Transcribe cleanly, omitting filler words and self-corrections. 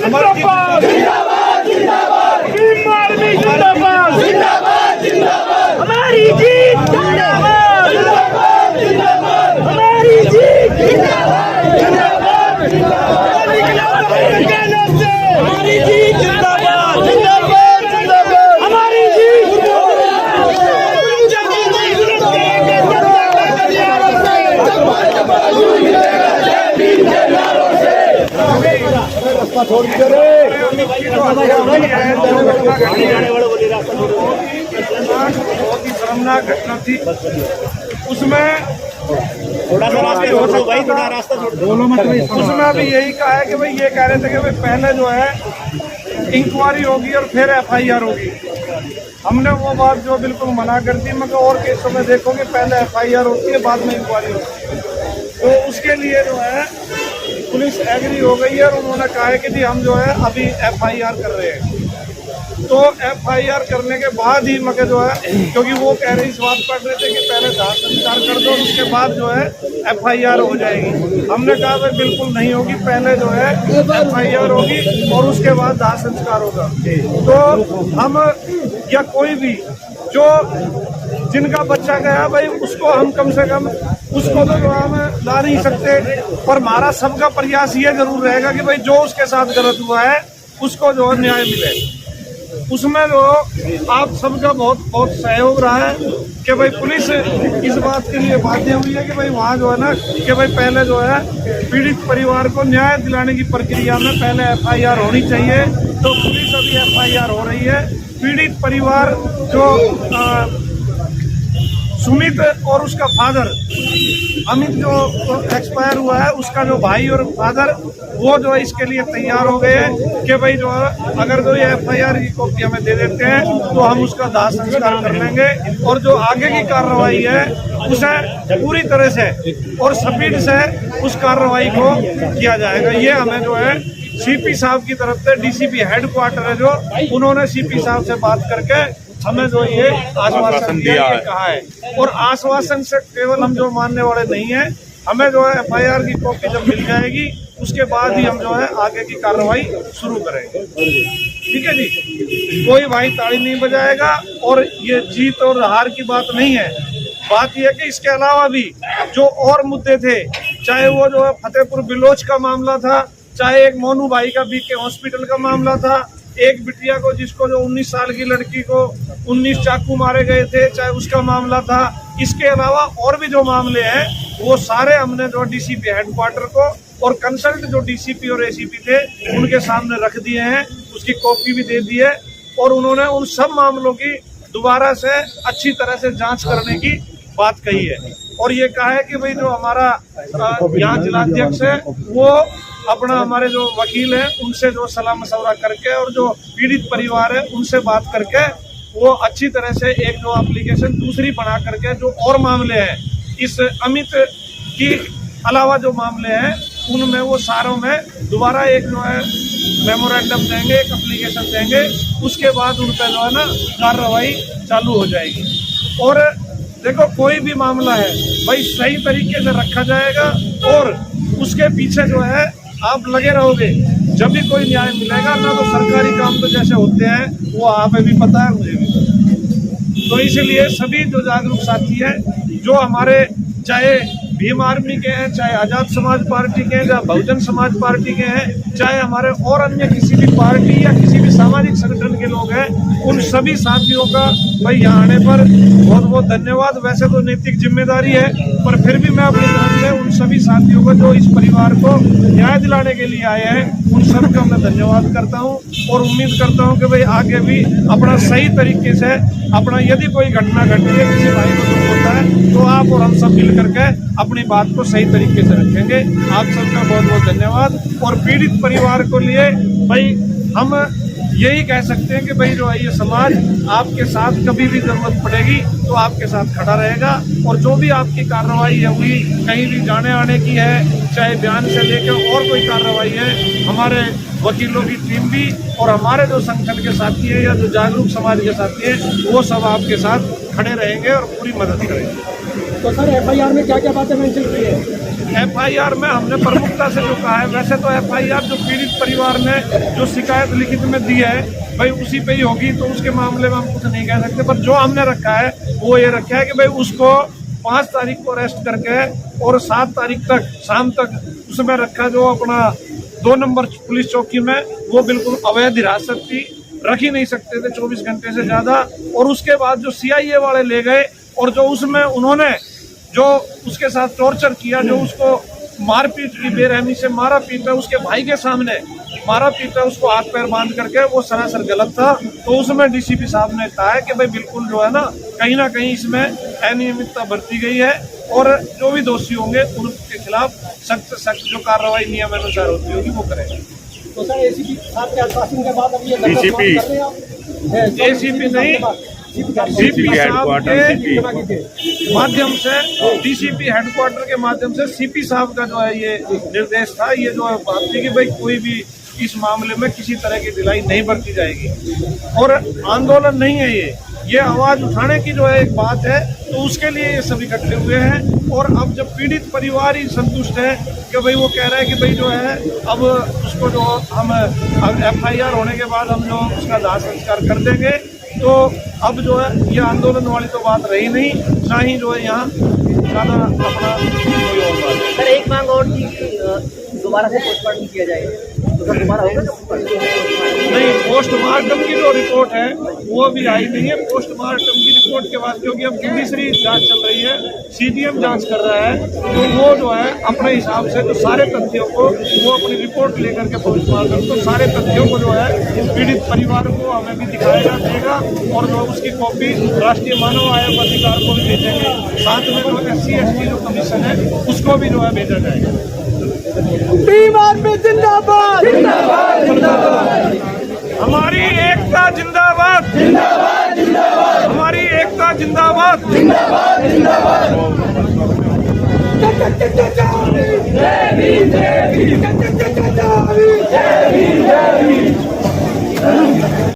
जिंदाबाद जिंदाबाद जिंदाबाद भीम आर्मी जिंदाबाद जिंदाबाद जिंदाबाद हमारी जीत जिंदाबाद जिंदाबाद जिंदाबाद हमारी जीत जिंदाबाद जिंदाबाद जिंदाबाद हमारी जीत जिंदाबाद जिंदाबाद जिंदाबाद हमारी जीत छोड़ बहुत ही शर्मनाक घटना थी। उसमें उसमें अभी यही कहा है कि भाई ये कह रहे थे कि भाई पहले जो है इंक्वायरी होगी और फिर FIR होगी। हमने वो बात जो बिल्कुल मना कर दी, मगर और केसों में देखोगे पहले FIR होती है बाद में इंक्वायरी होती है। तो उसके लिए जो है पुलिस एग्री हो गई है और उन्होंने कहा है कि जी हम जो है अभी FIR कर रहे हैं। तो FIR करने के बाद ही मगर जो है, क्योंकि वो कह रहे इस बात पढ़ रहे थे कि पहले दाह संस्कार कर दो उसके बाद जो है FIR हो जाएगी। हमने कहा भाई बिल्कुल नहीं होगी, पहले जो है FIR होगी और उसके बाद दाह संस्कार होगा। तो हम या कोई भी जो जिनका बच्चा गया भाई उसको हम कम से कम उसको तो हम ला नहीं सकते, पर हमारा सबका प्रयास ये जरूर रहेगा कि भाई जो उसके साथ गलत हुआ है उसको जो है न्याय मिले। उसमें जो आप सबका बहुत बहुत सहयोग रहा है कि भाई पुलिस इस बात के लिए बाध्य हुई है कि भाई वहाँ जो है ना कि भाई पहले जो है पीड़ित परिवार को न्याय दिलाने की प्रक्रिया में पहले FIR होनी चाहिए। तो पुलिस अभी FIR हो रही है। पीड़ित परिवार जो सुमित और उसका फादर अमित जो एक्सपायर हुआ है, उसका जो भाई और फादर वो जो है इसके लिए तैयार हो गए हैं कि भाई जो है अगर जो ये FIR की कॉपी हमें दे देते हैं तो हम उसका दाह संस्कार कर लेंगे और जो आगे की कार्रवाई है उसे पूरी तरह से और स्पीड से उस कार्रवाई को किया जाएगा। ये हमें जो है CP साहब की तरफ से DCP हेडक्वार्टर है जो उन्होंने CP साहब से बात करके हमें जो ये आश्वासन दिया है, कहा है। और आश्वासन से केवल हम जो मानने वाले नहीं है, हमें जो है FIR की कॉपी जब मिल जाएगी उसके बाद ही हम जो है आगे की कार्रवाई शुरू करेंगे। ठीक है जी, कोई भाई ताली नहीं बजाएगा। और ये जीत और हार की बात नहीं है, बात यह है कि इसके अलावा भी जो और मुद्दे थे, चाहे वो जो है फतेहपुर बिलोच का मामला था, चाहे एक मोनू भाई का BK हॉस्पिटल का मामला था, एक बिटिया को जिसको जो 19 साल की लड़की को 19 चाकू मारे गए थे, चाहे उसका मामला था। इसके अलावा और भी जो मामले हैं वो सारे हमने जो DCP हेडक्वार्टर को और कंसल्ट जो DCP और ACP थे उनके सामने रख दिए हैं, उसकी कॉपी भी दे दी है। और उन्होंने उन सब मामलों की दोबारा से अच्छी तरह से जांच करने की बात कही है। और ये कहा है कि भाई जो हमारा यहाँ जिलाध्यक्ष है वो अपना हमारे जो वकील हैं उनसे जो सलाह मशवरा करके और जो पीड़ित परिवार है उनसे बात करके वो अच्छी तरह से एक जो एप्लीकेशन दूसरी बना करके जो और मामले हैं इस अमित की अलावा जो मामले हैं उनमें वो सारों में दोबारा एक जो है मेमोरेंडम देंगे, एक एप्लीकेशन देंगे। उसके बाद उन पर जो है ना कार्रवाई चालू हो जाएगी। और देखो कोई भी मामला है भाई सही तरीके से रखा जाएगा और उसके पीछे जो है आप लगे रहोगे, जब भी कोई न्याय मिलेगा ना। तो सरकारी काम तो जैसे होते हैं वो आप भी पता है, मुझे भी पता है। तो इसलिए सभी जो जागरूक साथी हैं, जो हमारे चाहे भीम आर्मी के हैं, चाहे आज़ाद समाज पार्टी के हैं, चाहे बहुजन समाज पार्टी के हैं, चाहे हमारे और अन्य किसी भी पार्टी या किसी भी सामाजिक संगठन के लोग हैं, उन सभी साथियों का भाई यहाँ आने पर बहुत बहुत धन्यवाद। वैसे तो नैतिक जिम्मेदारी है, पर फिर भी मैं अपनी तरफ से उन सभी साथियों को जो इस परिवार को न्याय दिलाने के लिए आए हैं उन सब का मैं धन्यवाद करता हूँ। और उम्मीद करता हूँ कि भाई आगे भी अपना सही तरीके से अपना यदि कोई घटना घटती है, किसी भाई को दुख होता है, तो आप और हम सब मिल करके अपनी बात को सही तरीके से रखेंगे। आप सबका बहुत बहुत धन्यवाद। और पीड़ित परिवार को लिए भाई हम यही कह सकते हैं कि भाई जो है ये समाज आपके साथ कभी भी जरूरत पड़ेगी तो आपके साथ खड़ा रहेगा। और जो भी आपकी कार्रवाई है हुई, कहीं भी जाने आने की है, चाहे बयान से लेकर और कोई कार्रवाई है, हमारे वकीलों की टीम भी और हमारे जो संगठन के साथी हैं या जो जागरूक समाज के साथी हैं वो सब आपके साथ खड़े रहेंगे और पूरी मदद करेंगे। तो सर FIR में क्या क्या बातें मेंशन की है? एफआईआर में हमने प्रमुखता से जो कहा है, वैसे तो एफआईआर जो पीड़ित परिवार ने जो शिकायत लिखित में दी है भाई उसी पे ही होगी, तो उसके मामले में हम कुछ नहीं कह सकते। पर जो हमने रखा है वो ये रखा है कि भाई उसको 5 तारीख को अरेस्ट करके और 7 तारीख तक शाम तक उसमें रखा, जो अपना 2 नंबर पुलिस चौकी में, वो बिल्कुल अवैध हिरासत थी, रख ही नहीं सकते थे 24 घंटे से ज्यादा। और उसके बाद जो सीआईए वाले ले गए और जो उसमें उन्होंने जो उसके साथ टॉर्चर किया, जो उसको मारपीट की, बेरहमी से मारा पीटा, उसके भाई के सामने मारा पीटा, उसको हाथ पैर बांध करके, वो सरासर गलत था। तो उसमें डीसीपी साहब ने कहा है कि भाई बिल्कुल जो है ना कहीं इसमें अनियमितता बरती गई है और जो भी दोषी होंगे उनके खिलाफ सख्त से सख्त जो कार्रवाई नियमानुसार होती होगी वो करेगा। तो सर एसीपी साहब के आश्वासन के बाद अब ये एसीपी नहीं, सीपी साहब के माध्यम से, डीसीपी हेडक्वार्टर के माध्यम से सीपी साहब का जो है ये निर्देश था, ये जो है बात थी कि भाई कोई भी इस मामले में किसी तरह की ढिलाई नहीं बरती जाएगी। और आंदोलन नहीं है ये आवाज उठाने की जो है एक बात है, तो उसके लिए ये सब इकट्ठे हुए हैं। और अब जब पीड़ित परिवार ही संतुष्ट है कि भाई वो कह रहा है कि भाई जो है अब उसको जो हम एफआईआर होने के बाद हम जो उसका दाह संस्कार कर देंगे, तो अब जो है ये आंदोलन वाली तो बात रही नहीं, ना ही जो है यहाँ ज़्यादा अपना कोई और बात है। सर एक मांग और थी कि दोबारा से पोस्टमार्टम किया जाए, तो सर दोबारा होगा? नहीं, पोस्टमार्टम की जो रिपोर्ट है वो भी आई नहीं है। पोस्टमार्टम की रिपोर्ट के बाद क्योंकि अब जुडिशरी जांच चल रही है, सीडीएम जांच कर रहा है, तो वो जो है अपने हिसाब से जो सारे तथ्यों को वो अपनी रिपोर्ट लेकर के पोस्टमार्टम, तो सारे तथ्यों को जो है पीड़ित परिवार को हमें भी दिखाएगा देगा और जो उसकी कॉपी राष्ट्रीय मानव आयोग अधिकार को भी भेजेंगे। साथ में जो SC/ST जो कमीशन है उसको भी जो है भेजा जाएगा। टीम आर्मी जिंदाबाद, जिंदाबाद, जिंदाबाद। हमारी एकता जिंदाबाद, जिंदाबाद, जिंदाबाद। हमारी एकता जिंदाबाद, जिंदाबाद, जिंदाबाद। जय भीम, जय भीम, जय भीम, जय भीम, जय भीम।